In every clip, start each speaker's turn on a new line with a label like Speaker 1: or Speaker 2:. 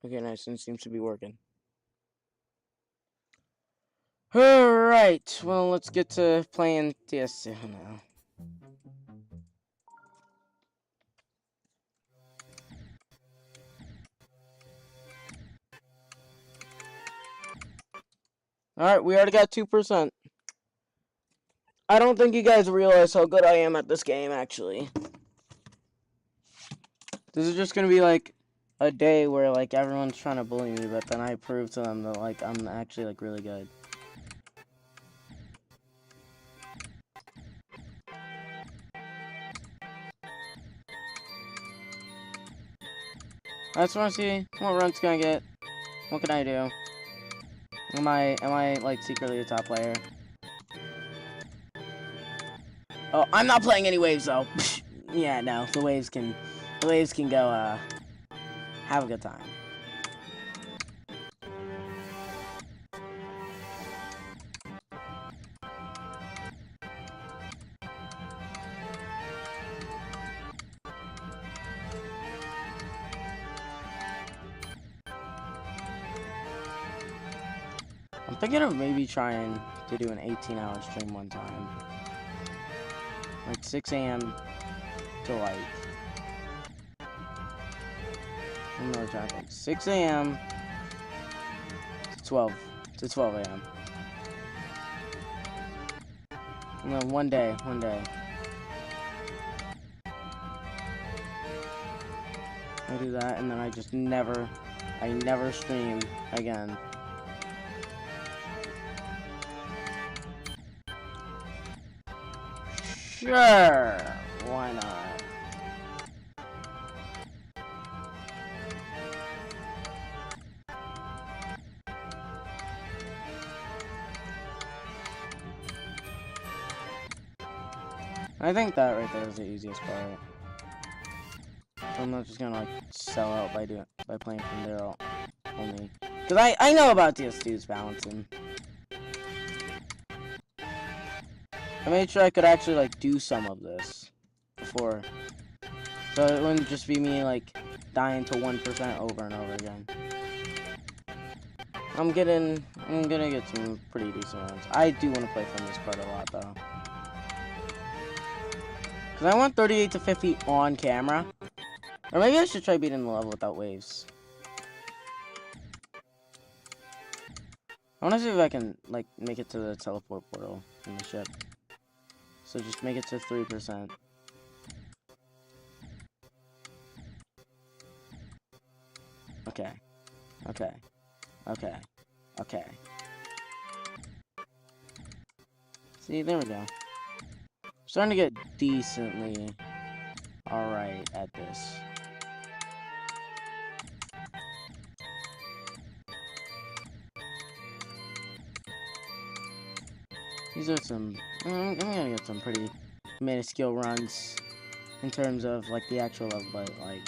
Speaker 1: Okay, nice, and it seems to be working. Alright, well, let's get to playing TSII now. Alright, we already got 2%. I don't think you guys realize how good I am at this game, actually. This is just gonna be, like, a day where, like, everyone's trying to bully me, but then I prove to them that, like, I'm actually, like, really good. I just wanna see what run's gonna get. What can I do? Am I, like, secretly a top player? Oh, I'm not playing any waves, though. Yeah, no, the waves can go, have a good time. I'm thinking of maybe trying to do an 18-hour stream one time. Like 6 a.m. to like... I'm really trying to think. 6 a.m. to 12 a.m. And then one day. I do that, and then I just never stream again. Sure, why not? I think that right there is the easiest part. I'm not just gonna like sell out by playing from there only. Cause I know about TS2's balancing. I made sure I could actually like do some of this before. So it wouldn't just be me like dying to 1% over and over again. I'm gonna get some pretty decent runs. I do want to play from this part a lot though. Cause I want 38 to 50 on camera. Or maybe I should try beating the level without waves. I wanna see if I can like make it to the teleport portal in the ship. So just make it to 3%. Okay. See, there we go. I'm starting to get decently alright at this. These are some... I'm gonna get some pretty minuscule runs in terms of, like, the actual level, but, like...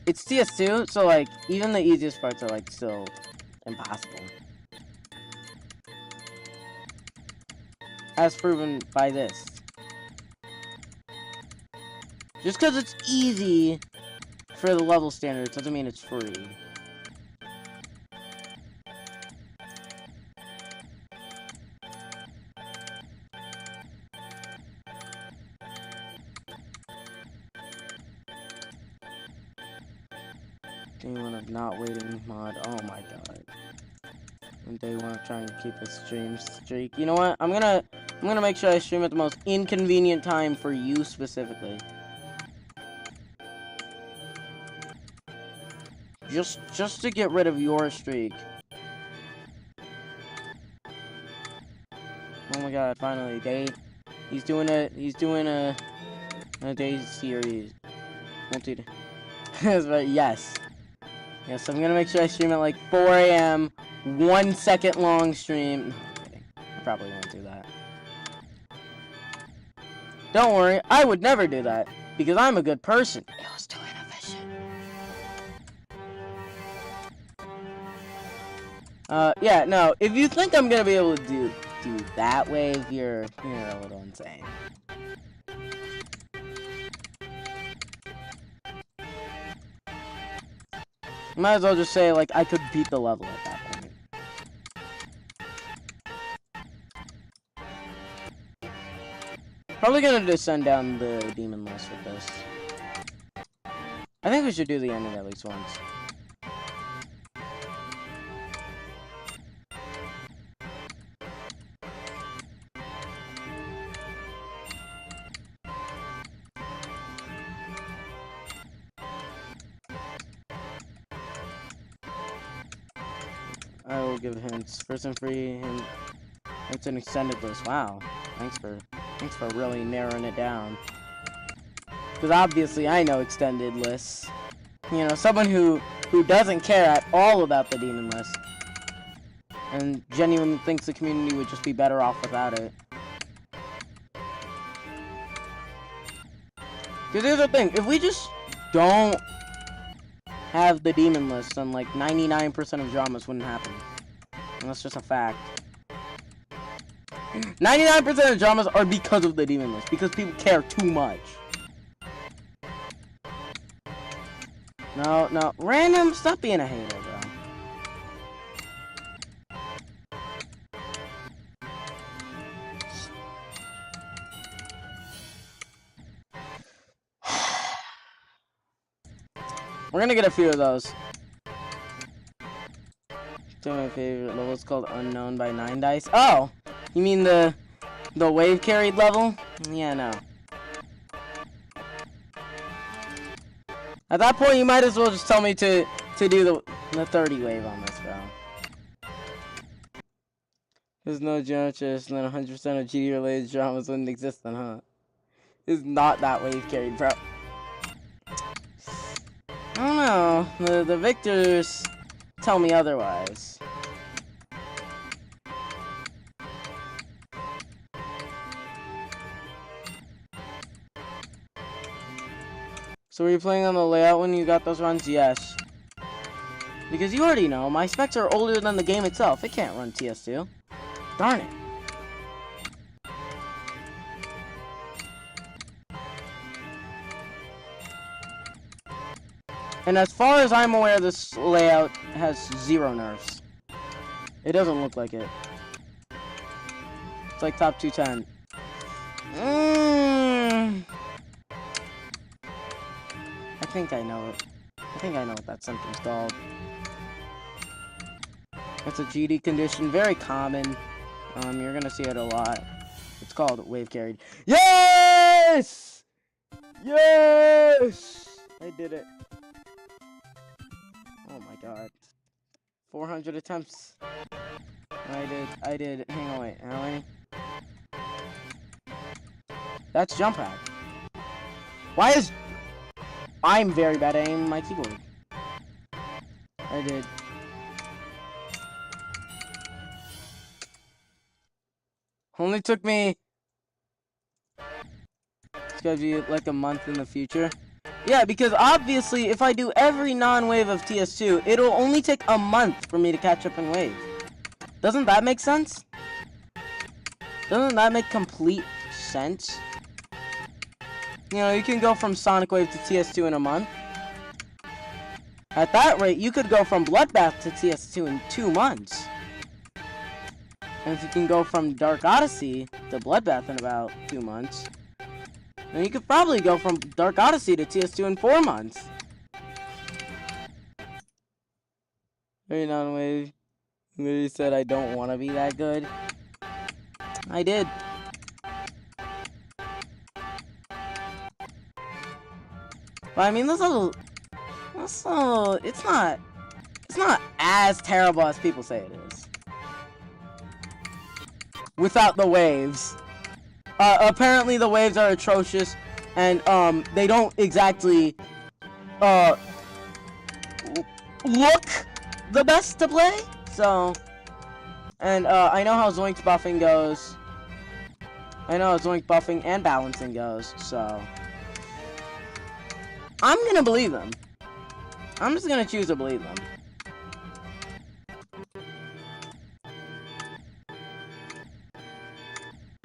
Speaker 1: It's TS2, so, like, even the easiest parts are, like, still impossible. As proven by this. Just because it's easy for the level standards doesn't mean it's free. Day one of not waiting mod. Oh my god. And day one of trying to keep a stream streak. You know what? I'm gonna make sure I stream at the most inconvenient time for you specifically. Just to get rid of your streak. Oh my god, finally, day. He's doing a day series. Multi. That's right, yes. Yes, I'm gonna make sure I stream at like 4 a.m. 1 second long stream. No, I'm kidding. I probably won't do that. Don't worry, I would never do that because I'm a good person. It was too inefficient. Yeah, no. If you think I'm gonna be able to do that wave, you're a little insane. Might as well just say like I could beat the level at that point. Probably gonna just send down the demon list with this. I think we should do the ending at least once. I will give hints. First and free hint. It's an extended list. Wow. Thanks for really narrowing it down. Because obviously I know extended lists. You know, someone who doesn't care at all about the demon list. And genuinely thinks the community would just be better off without it. Because here's the thing, if we just don't have the demon list, then like 99% of dramas wouldn't happen. And that's just a fact. 99% of dramas are because of the demon list, because people care too much. No, random, stop being a hater, bro. We're gonna get a few of those. Two of my favorite levels called Unknown by 9 Dice. Oh! You mean the wave carried level? Yeah, no. At that point, you might as well just tell me to do the 30 wave on this, bro. There's no generous, and then 100% of GD-related dramas wouldn't exist then, huh? It's not that wave carried, bro. I don't know. The victors tell me otherwise. So were you playing on the layout when you got those runs? Yes. Because you already know, my specs are older than the game itself. It can't run TS2. Darn it. And as far as I'm aware, this layout has 0 nerfs. It doesn't look like it. It's like top 210. I think I know it. I think I know what that symptom's called. It's a GD condition, very common. You're gonna see it a lot. It's called wave carried. Yes! Yes! I did it. Oh my god. 400 attempts. I did. Hang on, wait. How many? That's jump pad. Why is... I'm very bad at aiming my keyboard. I did. Only took me... It's gonna be like a month in the future. Yeah, because obviously, if I do every non-wave of TS2, it'll only take a month for me to catch up in wave. Doesn't that make sense? Doesn't that make complete sense? You know, you can go from Sonic Wave to TS2 in a month. At that rate, you could go from Bloodbath to TS2 in 2 months. And if you can go from Dark Odyssey to Bloodbath in about 2 months, then you could probably go from Dark Odyssey to TS2 in 4 months. Very non-wave. Literally said I don't want to be that good. I did. But I mean, it's not as terrible as people say it is. Without the waves. Apparently the waves are atrocious, and, they don't exactly, look the best to play. So, and I know how Zoink's buffing goes. I know how Zoink buffing and balancing goes. So, I'm gonna believe them. I'm just gonna choose to believe them.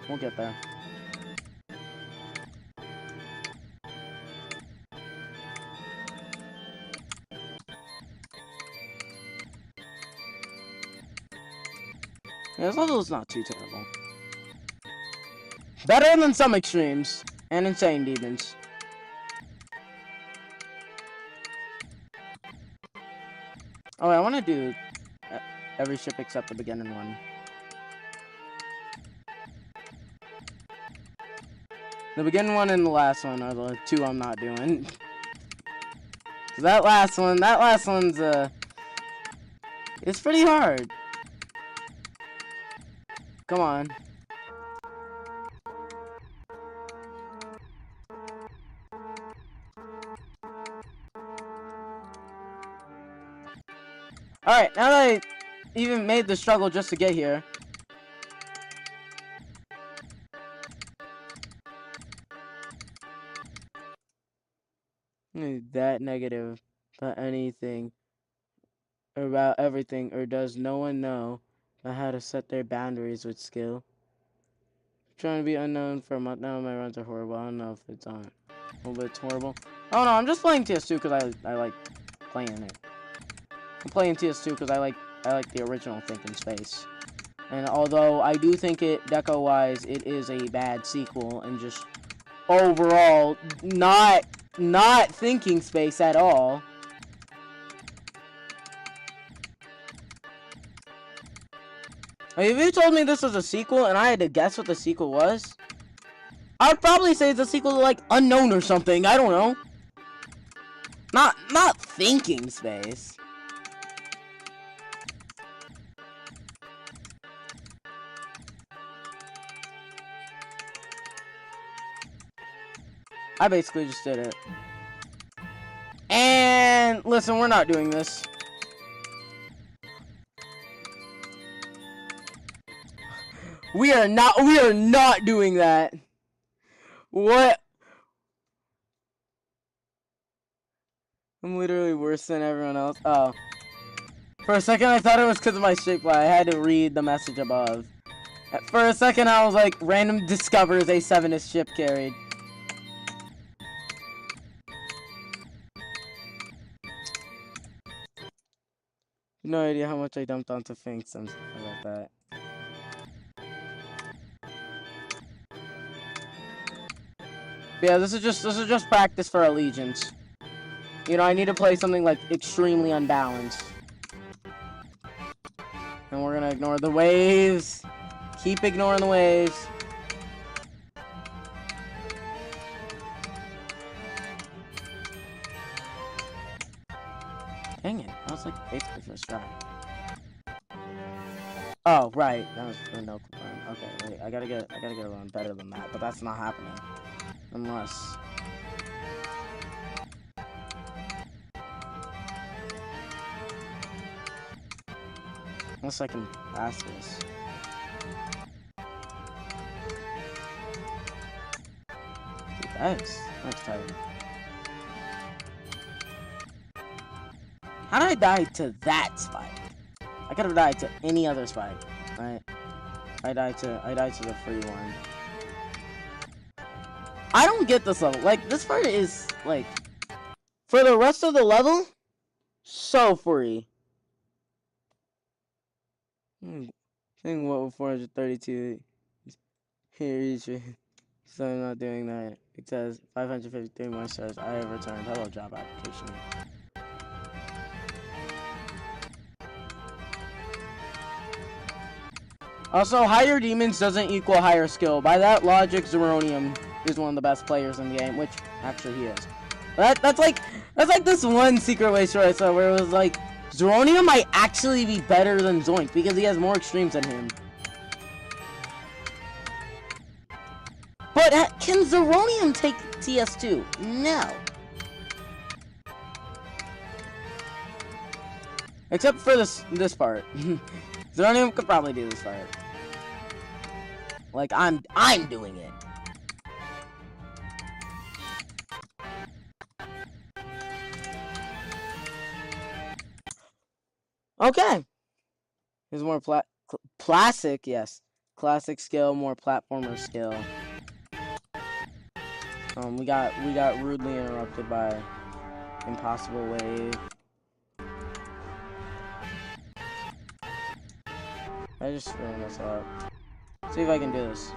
Speaker 1: We'll get there. Yeah, this level is not too terrible. Better than some extremes and insane demons. Oh, I want to do every ship except the beginning one. The beginning one and the last one are the two I'm not doing. That last one's it's pretty hard. Come on. Alright, now that I even made the struggle just to get here. That negative about anything, about everything, or does no one know about how to set their boundaries with skill? Trying to be unknown for a month now, my runs are horrible. I don't know if it's on. Well, but it's horrible. Oh no, I'm just playing TS2 because I like playing it. I'm playing TS2 because I like the original Think in Space. And although I do think it, deco-wise, it is a bad sequel, and just overall not thinking Space at all. Like, if you told me this was a sequel and I had to guess what the sequel was, I'd probably say it's a sequel to, like, Unknown or something. I don't know. Not Thinking Space. I basically just did it. And listen, we're not doing this. We are not doing that. What? I'm literally worse than everyone else. Oh. For a second I thought it was because of my shape fly. I had to read the message above. For a second I was like, random discovers A7 is ship carried. No idea how much I dumped onto Finks. I'm sorry about that. Yeah, this is just practice for Allegiance. You know, I need to play something like extremely unbalanced. And we're gonna ignore the waves. Keep ignoring the waves. Dang it, I was like basically first try. Oh, right, that was for no confirm. Okay, wait, I gotta get a run better than that, but that's not happening. Unless I can pass this. Dude, that's tight. How did I die to that spike? I could have died to any other spike, right? I died to the free one. I don't get this level. Like, this part is, like, for the rest of the level, so free. Saying what with 432 here, so I'm not doing that. It says 553 more stars. I have returned. Hello, job application. Also, higher demons doesn't equal higher skill. By that logic, Zeronium is one of the best players in the game, which actually he is. That's like this one secret way story I saw where it was like Zeronium might actually be better than Zoink because he has more extremes than him. But can Zeronium take TS2? No. Except for this part. Zeronium could probably do this part. Like, I'm doing it. Okay. Here's more classic, yes. Classic skill, more platformer skill. We got rudely interrupted by impossible wave. I just screwing this up. See if I can do this.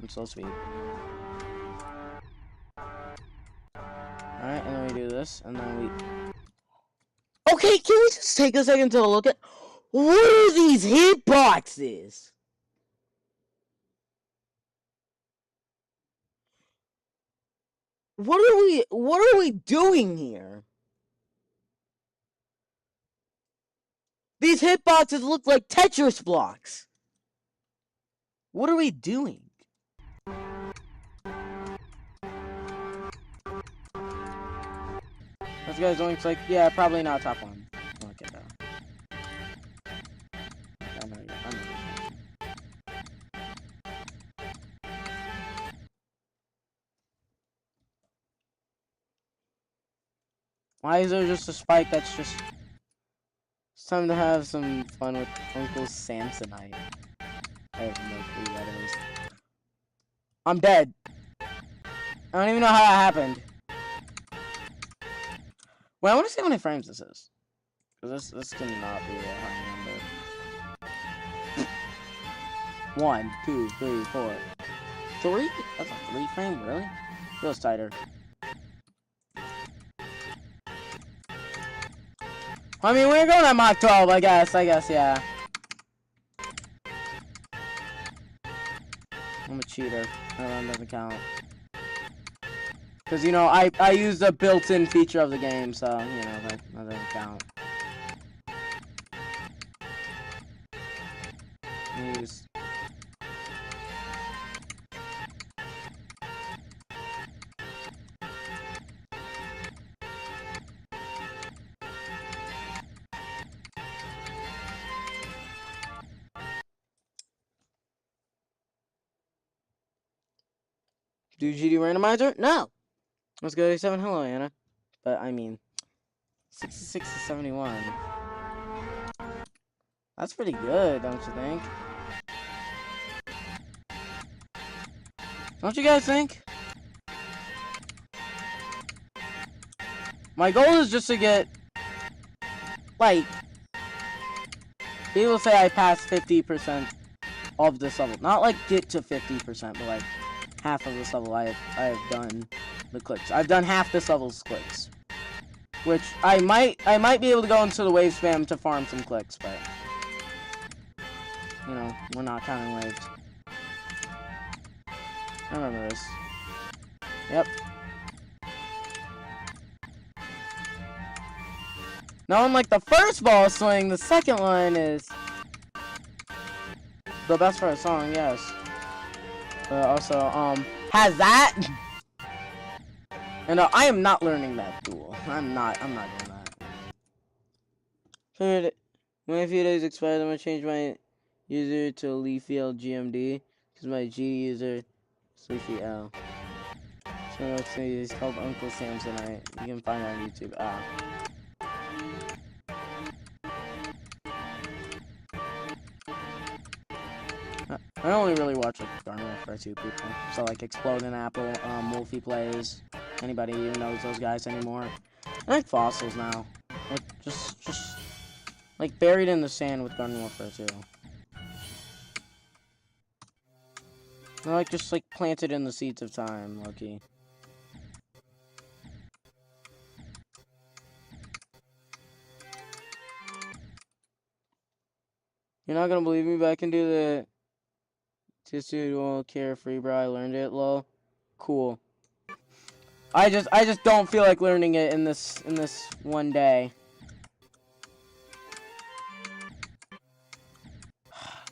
Speaker 1: I'm so sweet. Alright, and then we do this, and then we... Okay, can we just take a second to look at... What are these hitboxes? What are we doing here? These hitboxes look like Tetris blocks. What are we doing? This guy's only like, yeah, probably not top one. Okay, though. I know. Why is there just a spike that's just... It's time to have some fun with Uncle Samsonite. I have no clue what that is. I'm dead. I don't even know how that happened. Wait, I want to see how many frames this is. Because this cannot be a high number. 1, 2, 3, 4. 3? That's a 3 frame, really? Feels tighter. I mean, we're going at Mach 12, I guess, yeah. I'm a cheater. That doesn't count. Because, you know, I used a built-in feature of the game, so, you know, that doesn't count. Use... Do GD randomizer? No! Let's go to 7. Hello, Anna. But, I mean, 66 to 71. That's pretty good, don't you think? Don't you guys think? My goal is just to get, like, people say I passed 50% of this level. Not, like, get to 50%, but, like, half of this level I have done the clicks. I've done half this level's clicks. Which, I might be able to go into the wave spam to farm some clicks, but... You know, we're not counting waves. I remember this. Yep. Now, unlike the first ball swing, the second one is the best for a song, yes. But also, has that. And I am not learning that tool. I'm not doing that. When a few days expire, I'm gonna change my user to LeafyL GMD because my G user is LeafyL. So let's see, he's called Uncle Samsonite. You can find it on YouTube. I only really watch like Garden Warfare 2 people. So like Explode and Apple, Wolfie Plays. Anybody even knows those guys anymore? I like Fossils now. Like just like buried in the sand with Garden Warfare 2. They're like just like planted in the seeds of time, low-key. You're not gonna believe me, but I can do the TSII carefree, bro. I learned it, lol. Cool. I just don't feel like learning it in this one day.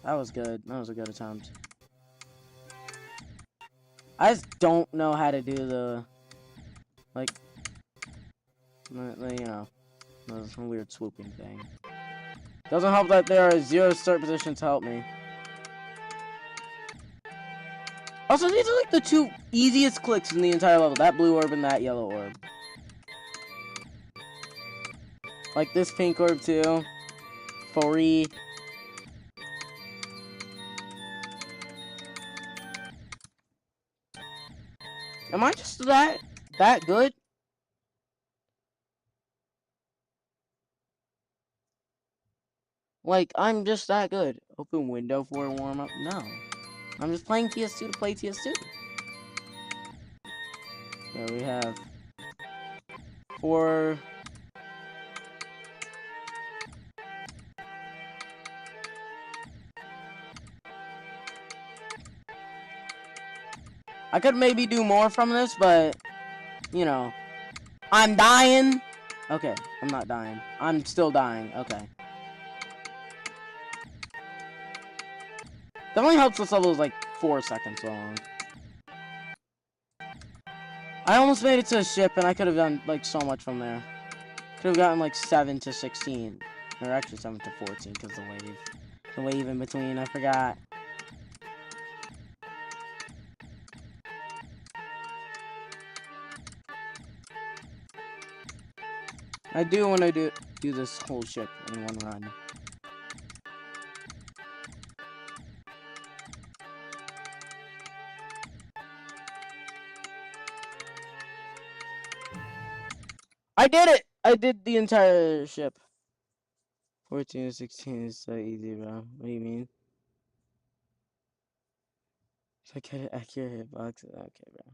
Speaker 1: That was good. That was a good attempt. I just don't know how to do the, like, you know, the weird swooping thing. Doesn't help that there are 0 start positions to help me. Also, these are like the 2 easiest clicks in the entire level. That blue orb and that yellow orb. Like this pink orb too. Free. Am I just that good? Like, I'm just that good. Open window for a warm-up? No. I'm just playing TS2 to play TS2. So we have 4... I could maybe do more from this, but, you know. I'm dying! Okay, I'm not dying. I'm still dying. Okay. Definitely helps this level is like 4 seconds long. I almost made it to a ship, and I could have done like so much from there. Could have gotten like 7 to 16, or actually 7 to 14 because the wave in between. I forgot. I do want to do this whole ship in one run. I did it! I did the entire ship. 14 to 16 is so easy, bro. What do you mean? If I get an accurate hitbox, okay, bro.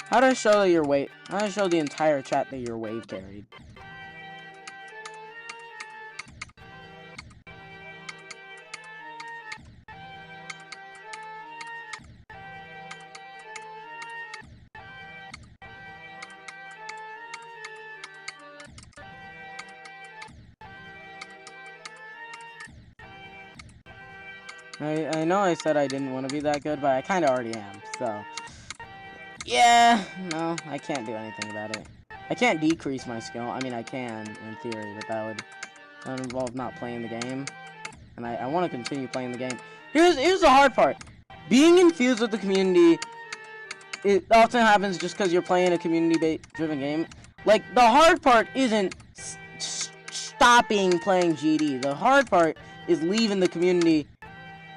Speaker 1: How do I show that your wave? How do I show the entire chat that your wave carried? I know I said I didn't want to be that good, but I kind of already am, so... Yeah, no, I can't do anything about it. I can't decrease my skill. I mean, I can, in theory, but that would involve not playing the game. And I want to continue playing the game. Here's the hard part. Being infused with the community, it often happens just because you're playing a community-driven game. Like, the hard part isn't stopping playing GD. The hard part is leaving the community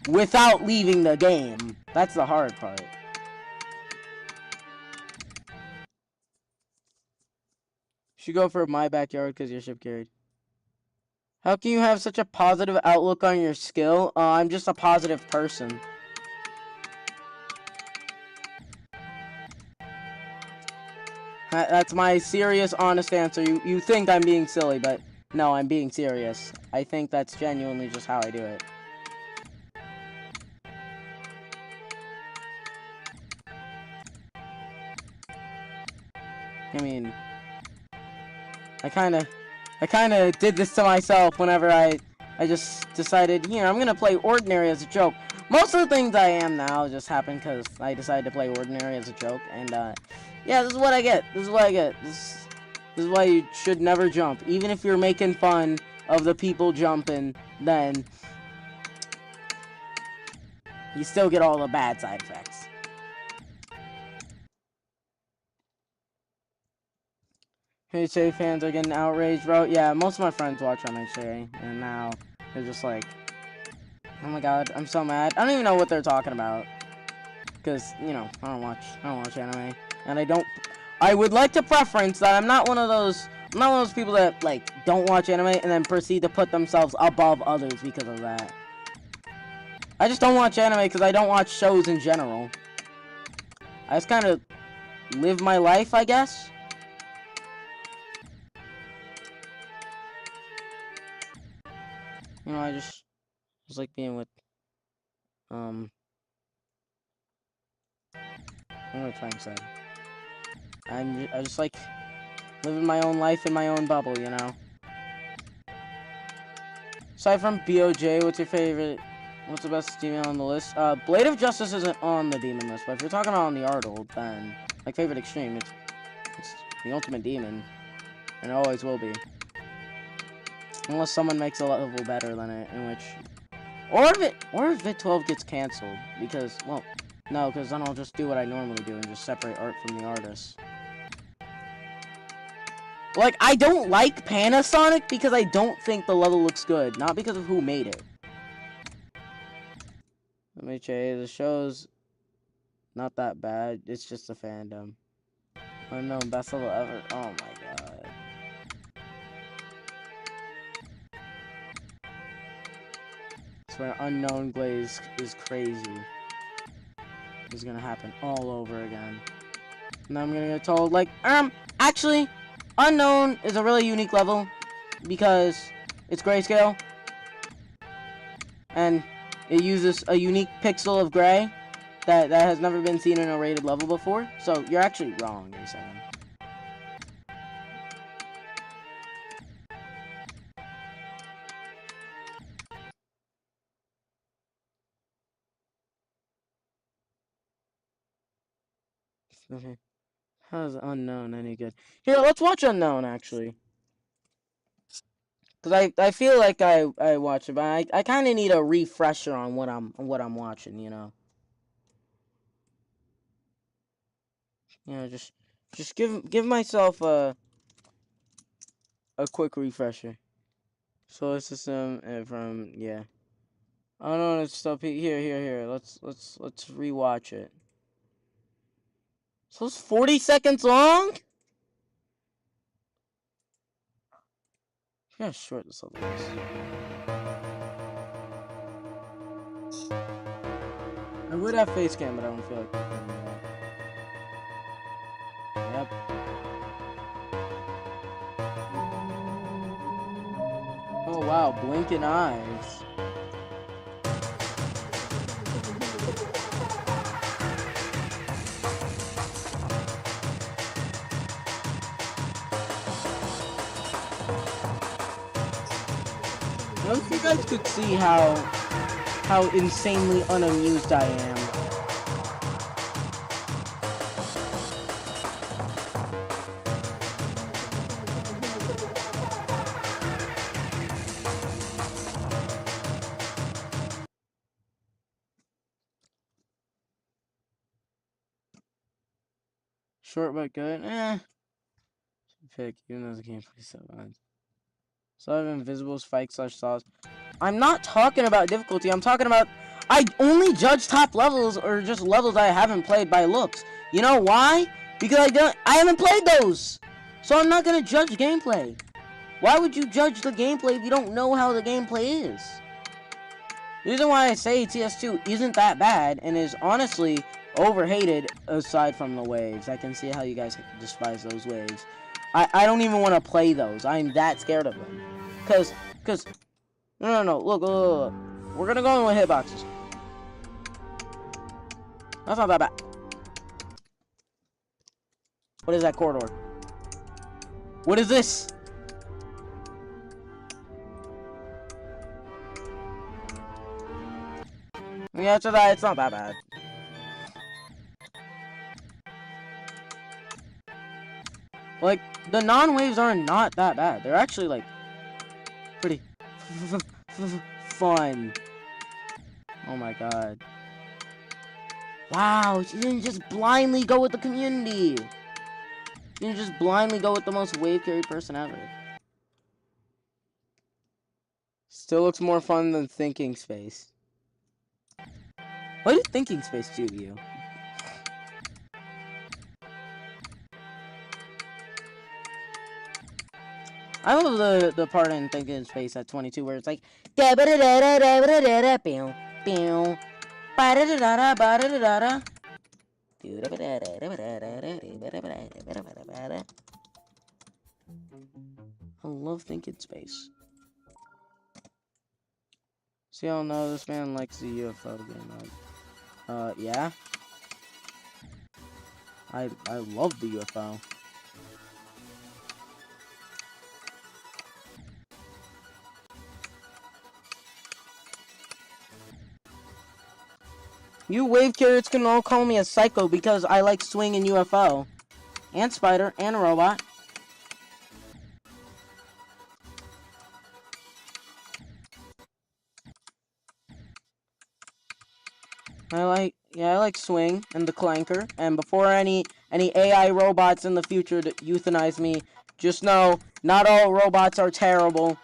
Speaker 1: without leaving the game. That's the hard part. Should go for my backyard because your ship carried. How can you have such a positive outlook on your skill? I'm just a positive person. That's my serious, honest answer. You think I'm being silly, but no, I'm being serious. I think that's genuinely just how I do it. I mean, I kind of did this to myself whenever I just decided, you know, I'm gonna play Ordinary as a joke. Most of the things I am now just happen because I decided to play Ordinary as a joke, and yeah, this is what I get. This is what I get. This is why you should never jump, even if you're making fun of the people jumping. Then you still get all the bad side effects. MHA fans are getting outraged, bro. Yeah, most of my friends watch MHA, and now they're just like, oh my god, I'm so mad. I don't even know what they're talking about, because, you know, I don't watch anime, and I would like to preference that I'm not one of those people that, like, don't watch anime and then proceed to put themselves above others because of that. I just don't watch anime because I don't watch shows in general. I just kind of live my life, I guess. You know, I just like being with, what am I trying to say? I just like living my own life in my own bubble, you know? Aside from BOJ, what's your favorite? What's the best demon on the list? Blade of Justice isn't on the demon list, but if you're talking about on the Ardol, then, like, favorite extreme, it's It's the ultimate demon. And it always will be. Unless someone makes a level better than it, in which... Or if VIT 12 gets cancelled. Because, well, no, because then I'll just do what I normally do and just separate art from the artist. Like, I don't like Panasonic because I don't think the level looks good. Not because of who made it. Let me tell you, the show's not that bad. It's just a fandom. Unknown best level ever. Oh my god. I swear, Unknown Glaze is crazy. It's gonna happen all over again. And I'm gonna get told, like, actually, Unknown is a really unique level because it's grayscale. And it uses a unique pixel of gray that has never been seen in a rated level before. So you're actually wrong, you're saying. Okay. How's Unknown any good? Here, let's watch Unknown, actually. Because I feel like I watch it, but I kind of need a refresher on what I'm watching, you know? You know, just give myself a quick refresher. Solar system and from, yeah. Oh no, it's still here. Let's rewatch it. So it's 40 seconds long? Yeah, short this level is. I would have face cam, but I don't feel like doing that. Yep. Oh wow, blinking eyes. I hope you guys could see how insanely unamused I am. Short but good. Pick, even though the gameplay so bad. So I have invisible spike / saws. I'm not talking about difficulty. I'm talking about I only judge top levels or just levels I haven't played by looks. You know why? Because I haven't played those. So I'm not gonna judge gameplay. Why would you judge the gameplay if you don't know how the gameplay is? The reason why I say TS2 isn't that bad and is honestly overhated aside from the waves. I can see how you guys despise those waves. I don't even want to play those. I'm that scared of them. Cause no, look. We're gonna go in with hitboxes. That's not that bad. What is that corridor? What is this? Yeah, after that, it's not that bad. Like, the non-waves are not that bad. They're actually, like, pretty fun. Oh my god. Wow, she didn't just blindly go with the community. She didn't just blindly go with the most wave-carried person ever. Still looks more fun than Thinking Space. What did Thinking Space do to you? I love the part in Thinking Space at 22 where it's like I love Thinking Space. See, I don't know, this man likes the UFO game mode. Yeah. I love the UFO. You wave carrots can all call me a psycho because I like swinging UFO. and spider, and robot. I like Swing and the Clanker. And before any AI robots in the future to euthanize me, just know, not all robots are terrible.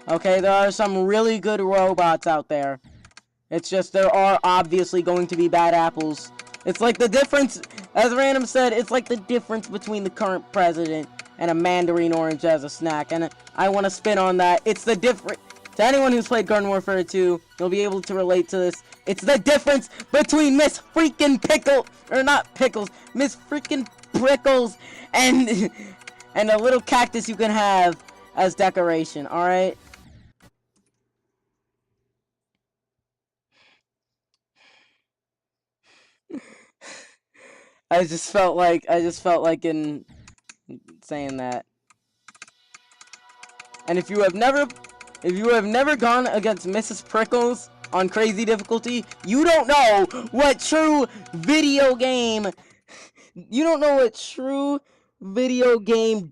Speaker 1: Okay, there are some really good robots out there. It's just there are obviously going to be bad apples. It's like the difference, as Random said, it's like the difference between the current president and a mandarin orange as a snack. And I want to spin on that. It's the difference. To anyone who's played Garden Warfare 2, you'll be able to relate to this. It's the difference between Miss freaking Pickle, or not Pickles, Miss freaking Prickles, and a little cactus you can have as decoration, alright? I just felt like in saying that. And if you have never gone against Mrs. Prickles on crazy difficulty, you don't know what true video game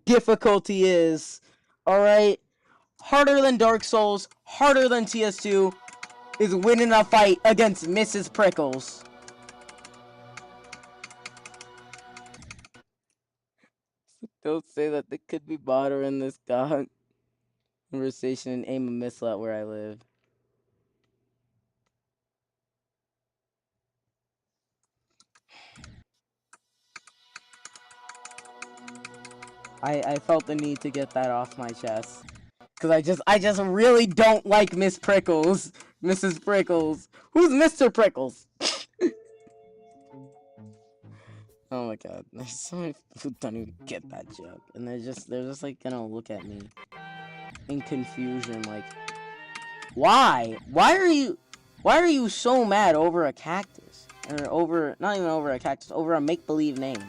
Speaker 1: difficulty is. Alright? Harder than Dark Souls, harder than TS2 is winning a fight against Mrs. Prickles. Don't say that there could be water in this conversation and aim a missile at where I live. I felt the need to get that off my chest. Cause I just really don't like Miss Prickles. Mrs. Prickles. Who's Mr. Prickles? Oh my god. There's so many people who don't even get that joke. And they're just like gonna look at me in confusion like, why? Why are you so mad over a cactus? Or over, not even over a cactus, over a make-believe name.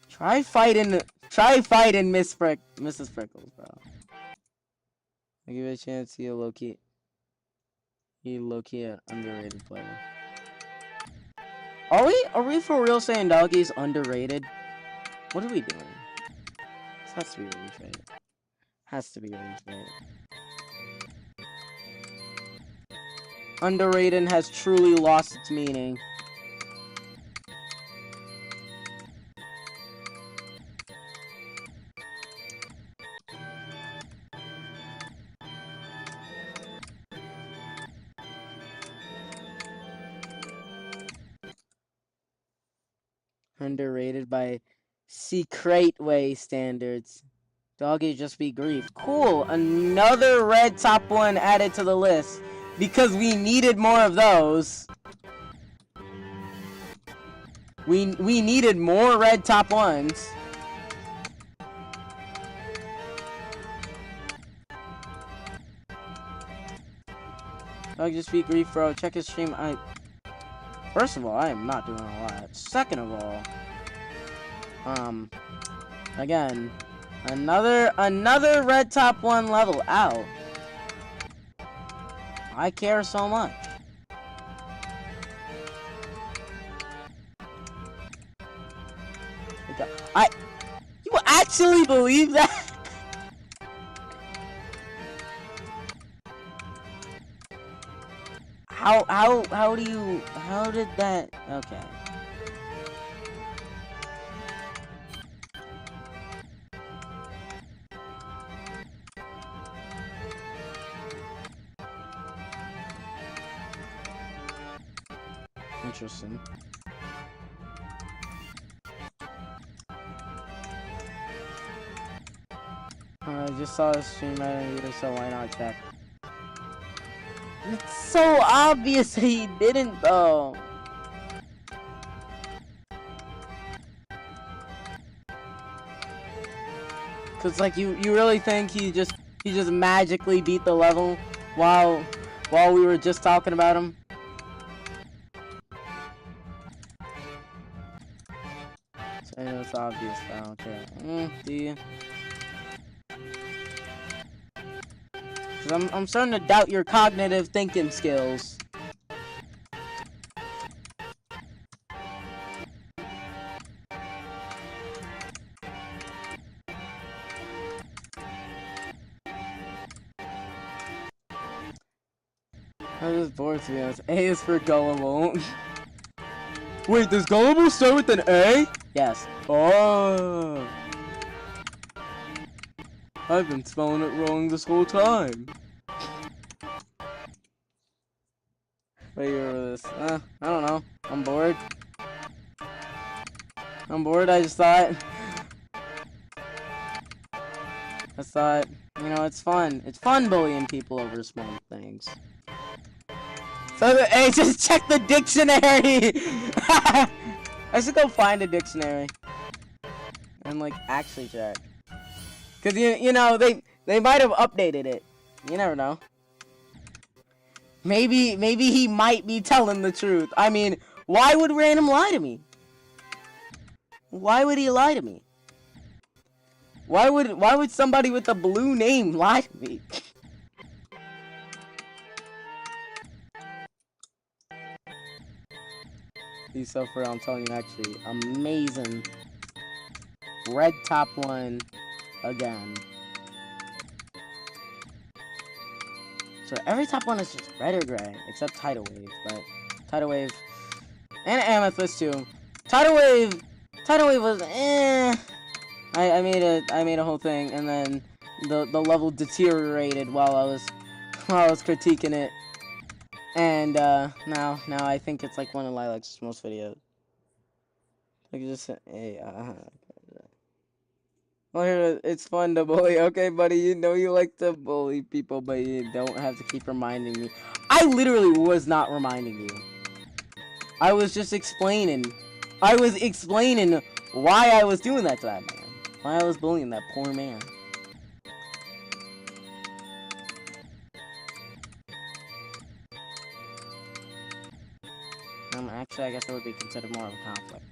Speaker 1: Try fighting Mrs. Prickles, bro. I'll give you a chance. He's low-key an underrated player. Are we for real saying Doggy's underrated? What are we doing? This has to be release rate. Has to be release rate. Underrated has truly lost its meaning. Underrated by secret way standards. Doggy just be grief. Cool. Another red top one added to the list. Because we needed more of those. We needed more red top ones. Doggy just be grief, bro. Check his stream. First of all, I am not doing a lot. Second of all, again, another red top one level out. I care so much. You actually believe that? How did that, okay. Interesting. I just saw the stream either, so why not check? It's so obvious he didn't though. Cause like you really think he just magically beat the level while we were just talking about him? So it's obvious though, okay. Do you? Cause I'm starting to doubt your cognitive thinking skills. I'm just bored, to be honest. A is for gullible. Wait, does gullible start with an A? Yes. Oh. I've been spelling it wrong this whole time. What do you remember this? I don't know. I'm bored. I just thought, you know, it's fun. It's fun bullying people over small things. So, hey, just check the dictionary! I should go find a dictionary. And, like, actually check. Because, you know, they might have updated it. You never know. Maybe he might be telling the truth. I mean, why would Random lie to me? Why would he lie to me? Why would somebody with a blue name lie to me? He's so for real, I'm telling you, actually, amazing. Red top one again. So every top one is just red or gray, except Tidal Wave, but Tidal Wave and Amethyst too. Tidal Wave was I made a whole thing, and then the level deteriorated while I was critiquing it, and now I think it's like one of Lilac's most videos. Like just well, here, it's fun to bully. Okay, buddy, you know you like to bully people, but you don't have to keep reminding me. I literally was not reminding you. I was just explaining. I was explaining why I was doing that to that man. Why I was bullying that poor man. Actually, I guess it would be considered more of a conflict.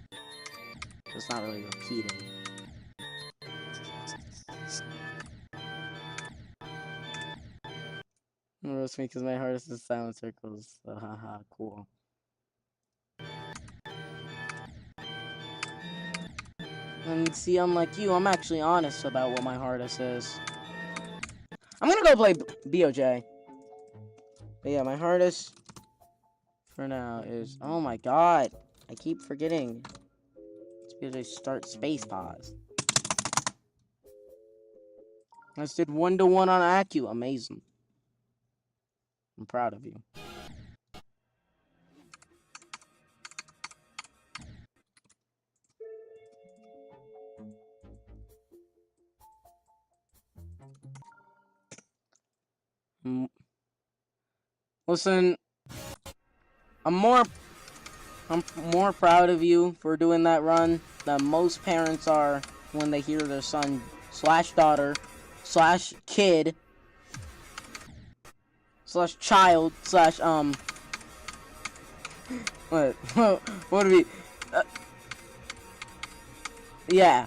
Speaker 1: It's not really repeating. Roast me because my hardest is silent circles. So, haha, cool. And see, unlike you, I'm actually honest about what my hardest is. I'm gonna go play BOJ. But yeah, my hardest for now is... Oh my god! I keep forgetting. It's BOJ start space pause. I just did 1-to-1 on Acu. Amazing. I'm proud of you. Listen, I'm more proud of you for doing that run than most parents are when they hear their son / daughter / kid / child / what what do we yeah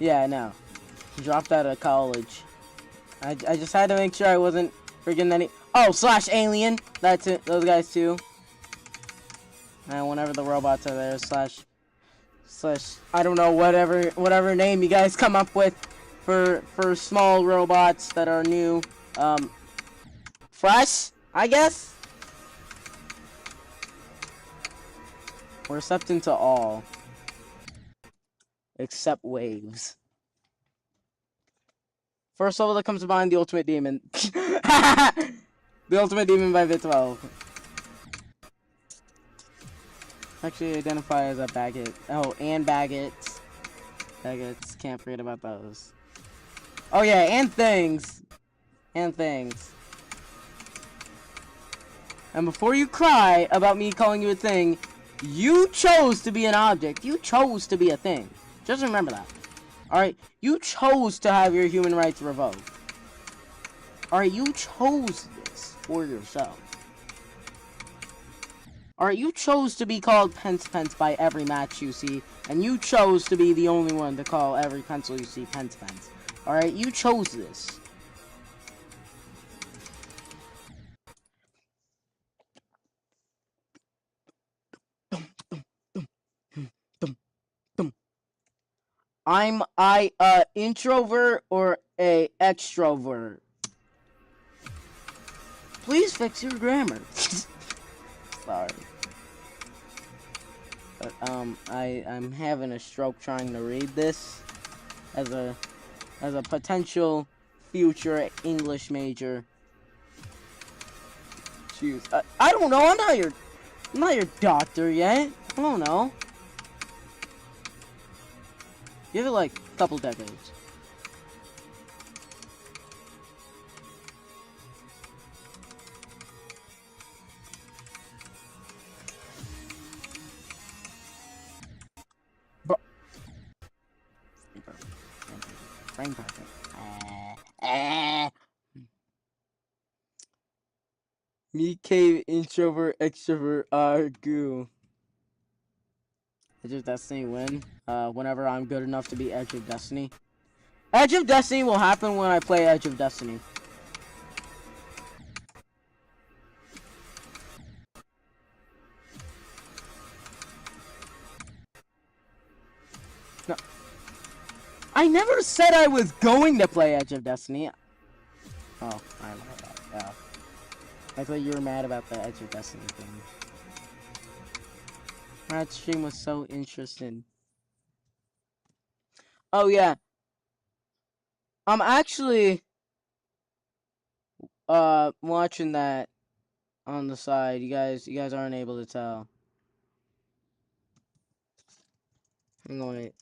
Speaker 1: no, dropped out of college. I just had to make sure I wasn't forgetting any. Oh, / alien, that's it, those guys too. And whenever the robots are there, / I don't know, whatever name you guys come up with for small robots that are new. Fresh, I guess. We're accepting to all, except waves. First level that comes to mind, the Ultimate Demon. The Ultimate Demon by Bit12. Actually identify as a Baguette. Oh, and Baguettes. Baguettes, can't forget about those. Oh yeah, and things. And things. And before you cry about me calling you a thing, you chose to be an object. You chose to be a thing. Just remember that. Alright? You chose to have your human rights revoked. Alright? You chose this for yourself. Alright? You chose to be called Pence by every match you see. And you chose to be the only one to call every pencil you see Pence. Alright? You chose this. I'm a introvert or a extrovert? Please fix your grammar. Sorry. But, I'm having a stroke trying to read this as a potential future English major. Jeez. I don't know, I'm not your doctor yet. I don't know. Give it like a couple decades. Brain perfect. Me cave introvert extrovert argue. Edge of Destiny win. Whenever I'm good enough to be Edge of Destiny. Edge of Destiny will happen when I play Edge of Destiny. No. I never said I was going to play Edge of Destiny. Oh, I'm mad. Yeah. I thought you were mad about the Edge of Destiny thing. That stream was so interesting. Oh yeah. I'm actually watching that on the side. You guys aren't able to tell. Hang on, wait.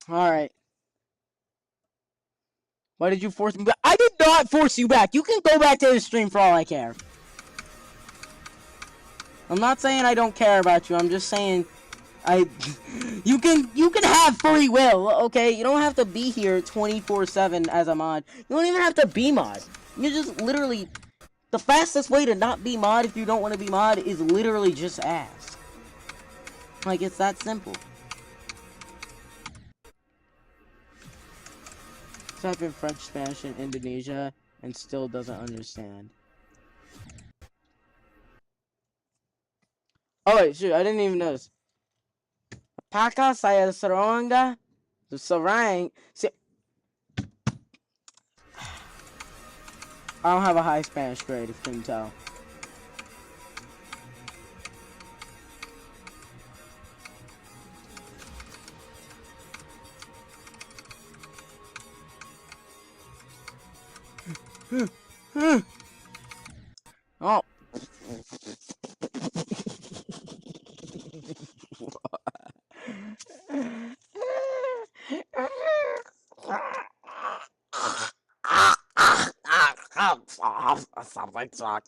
Speaker 1: Alright. Why did you force me back? I did not force you back! You can go back to the stream for all I care. I'm not saying I don't care about you, I'm just saying you can have free will, okay? You don't have to be here 24/7 as a mod. You don't even have to be mod. You just literally the fastest way to not be mod if you don't want to be mod is literally just ask. Like, it's that simple. Type in French, Spanish, and Indonesia, and still doesn't understand. Oh wait, shoot, I didn't even notice. Apakah saya serangga? Serang? I don't have a high Spanish grade, if you couldn't tell. Oh. Something suck.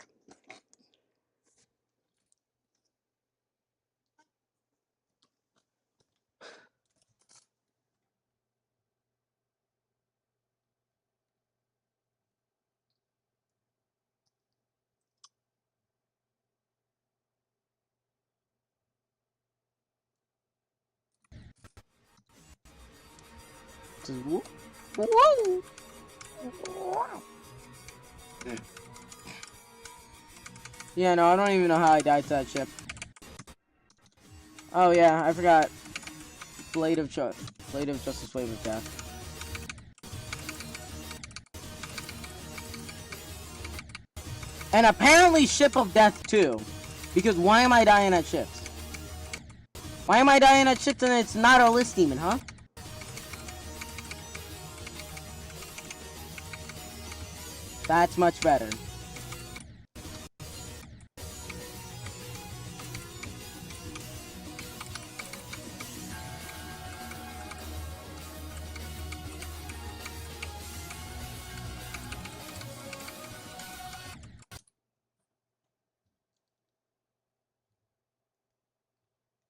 Speaker 1: Woo. Woo. Yeah, no, I don't even know how I died to that ship. Oh yeah, I forgot. Blade of Justice, Wave of Death. And apparently Ship of Death too. Because why am I dying at ships? Why am I dying at ships and it's not a list demon, huh? That's much better.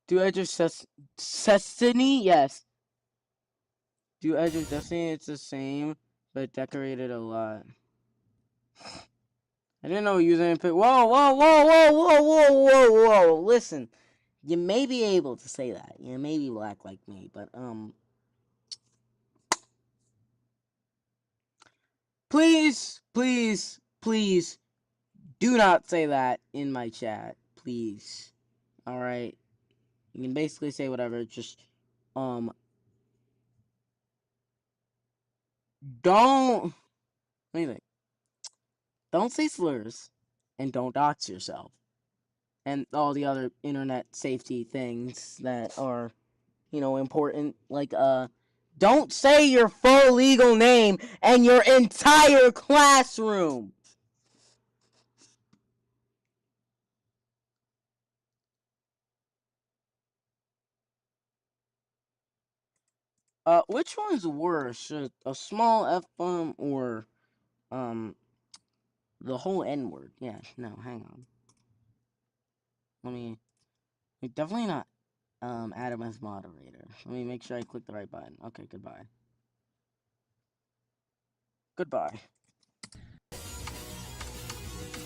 Speaker 1: Do Edge of Destiny? Yes. Do Edge of Destiny? It's the same, but decorated a lot. I didn't know using it. Whoa, whoa, whoa, whoa, whoa, whoa, whoa, whoa. Listen. You may be able to say that. You may be black like me, but, please, please, please, do not say that in my chat. Please. Alright? You can basically say whatever, just, don't, what do you think? Don't say slurs, and don't dox yourself. And all the other internet safety things that are, you know, important. Like, don't say your full legal name and your entire classroom. Which one's worse? A small F-bomb or, the whole N-word? Yeah, no, hang on. Let me definitely not, add him as moderator. Let me make sure I click the right button. Okay, goodbye. Goodbye.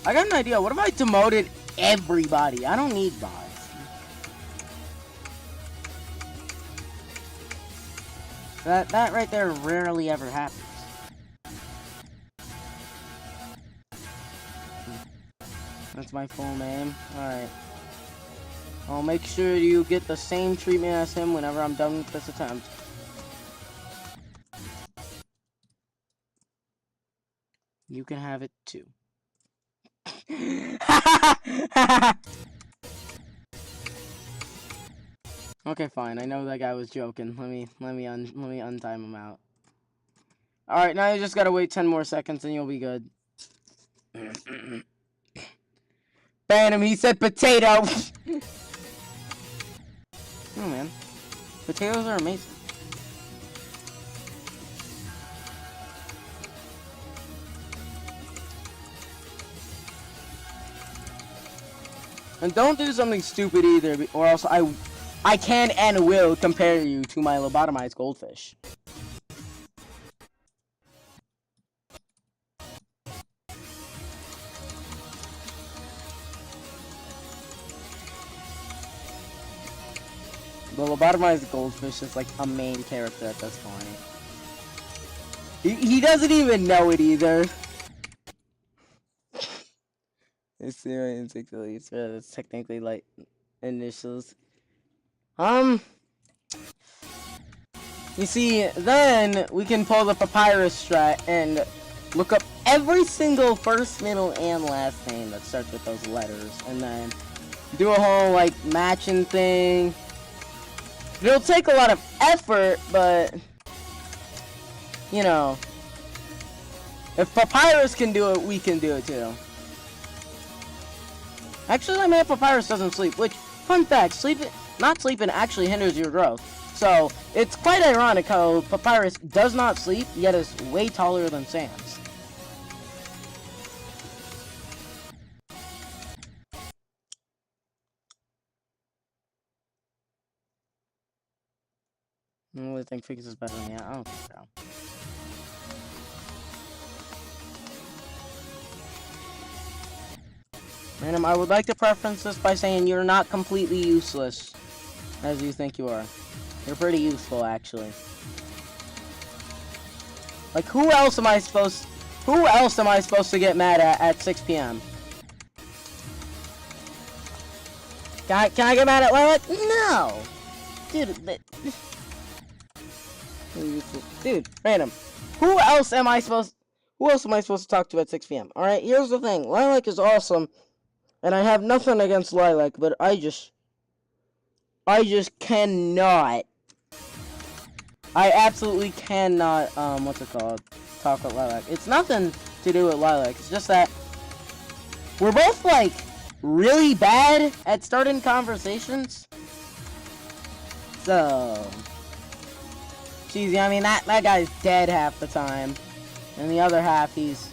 Speaker 1: I got an idea. What if I demoted everybody? I don't need bots. That right there rarely ever happens. That's my full name. Alright. I'll make sure you get the same treatment as him whenever I'm done with this attempt. You can have it too. Okay, fine. I know that guy was joking. Let me untime him out. All right, now you just gotta wait 10 more seconds and you'll be good. Ban him. He said potato. Oh man, potatoes are amazing. And don't do something stupid either, or else I can and will compare you to my lobotomized goldfish. The lobotomized goldfish is like a main character at this point. He doesn't even know it either. It's technically like initials. You see, then we can pull the papyrus strat and look up every single first, middle, and last name that starts with those letters, and then do a whole like matching thing. It'll take a lot of effort, but you know, if papyrus can do it, we can do it too. Actually, I mean, papyrus doesn't sleep, which, fun fact, not sleeping actually hinders your growth. So, it's quite ironic how papyrus does not sleep, yet is way taller than Sans. I really think Figgs is better than me. I don't think so. Random, I would like to preference this by saying you're not completely useless, as you think you are. You're pretty useful, actually. Like, who else am I supposed to get mad at 6 p.m.? Can I get mad at Lilac? No! Dude, random. Who else am I supposed to talk to at 6 p.m.? Alright, here's the thing. Lilac is awesome. And I have nothing against Lilac, but I just cannot. I absolutely cannot, talk with Lilac. It's nothing to do with Lilac. It's just that we're both, like, really bad at starting conversations. So, cheesy, I mean, that guy's dead half the time. And the other half, he's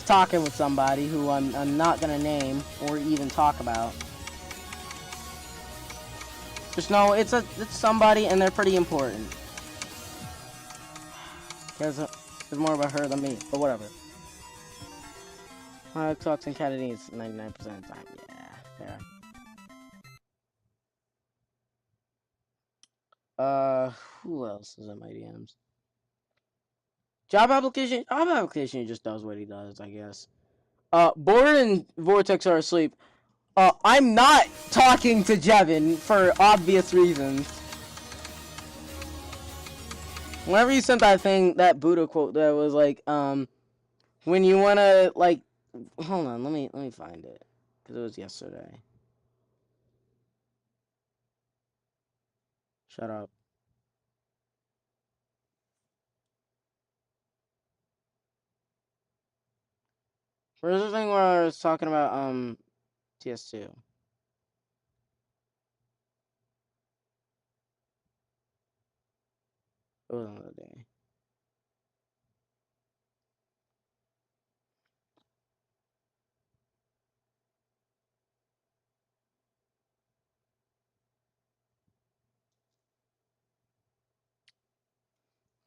Speaker 1: talking with somebody who I'm not gonna name or even talk about. Just know it's somebody and they're pretty important. Cares more about her than me, but whatever. Talks and Cantonese 99% of the time. Yeah, fair. Who else is in my DMs? Job application? Job application just does what he does, I guess. Board and Vortex are asleep. I'm not talking to Jevin for obvious reasons. Whenever you sent that thing, that Buddha quote that was like, when you wanna, like, hold on, let me find it. Because it was yesterday. Shut up. Where's the thing where I was talking about, TS2? It was another day.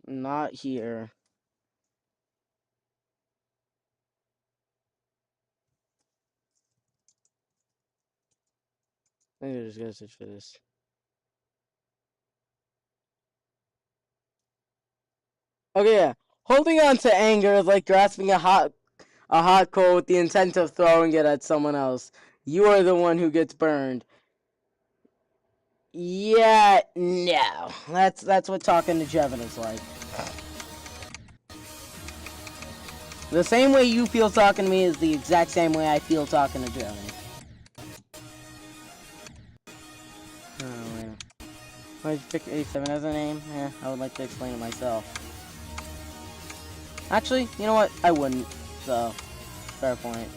Speaker 1: Not here. I think I just gotta search for this. Okay, yeah. Holding on to anger is like grasping a hot coal with the intent of throwing it at someone else. You are the one who gets burned. Yeah, no. That's what talking to Jevin is like. The same way you feel talking to me is the exact same way I feel talking to Jevin. Oh, wait. Why did you pick 87 as a name? I would like to explain it myself. Actually, you know what? I wouldn't. So, fair point.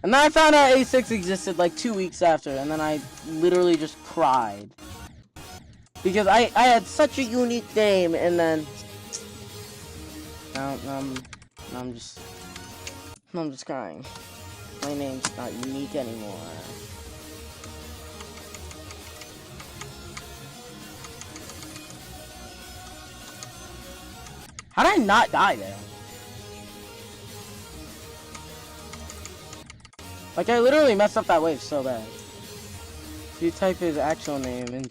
Speaker 1: And then I found out A6 existed like 2 weeks after, and then I literally just cried. Because I had such a unique name, and then... I'm just crying. My name's not unique anymore. How did I not die there? Like, I literally messed up that wave so bad. If you type his actual name in...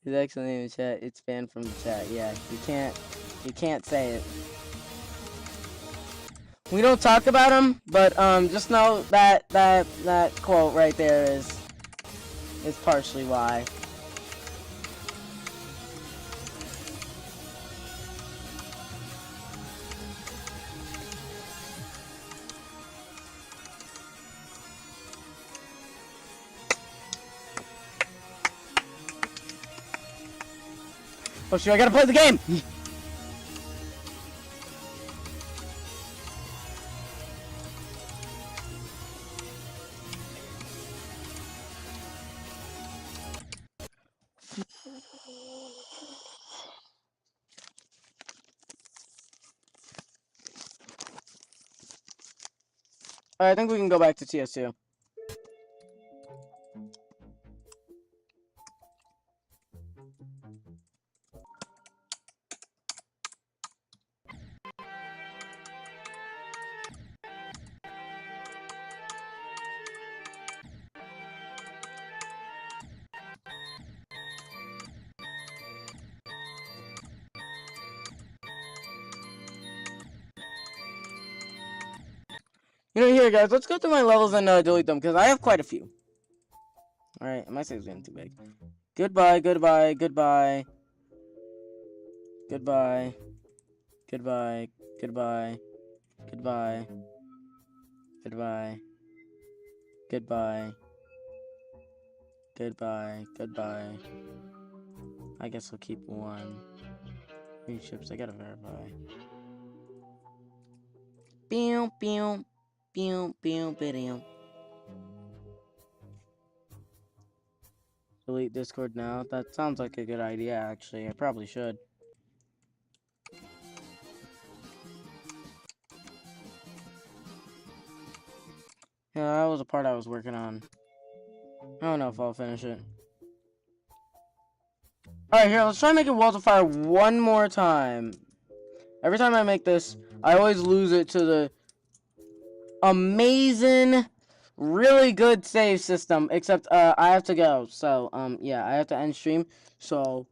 Speaker 1: His actual name in chat, it's banned from the chat. Yeah, you can't say it. We don't talk about him, but, just know that quote right there is partially why. Oh shoot, I gotta play the game! Alright, I think we can go back to TS2. You know, here, guys, let's go through my levels and delete them, because I have quite a few. Alright, my save's getting too big. Goodbye, goodbye, goodbye. Goodbye. Goodbye. Goodbye. Goodbye. Goodbye. Goodbye. Goodbye. Goodbye. I guess we'll keep one. Green ships, I gotta verify. Pew, pew. Pew, pew, pew. Delete Discord now. That sounds like a good idea, actually. I probably should. Yeah, that was a part I was working on. I don't know if I'll finish it. Alright, here, let's try and make it Walls of Fire one more time. Every time I make this, I always lose it to the amazing really good save system. Except I have to go. So yeah, I have to end stream. So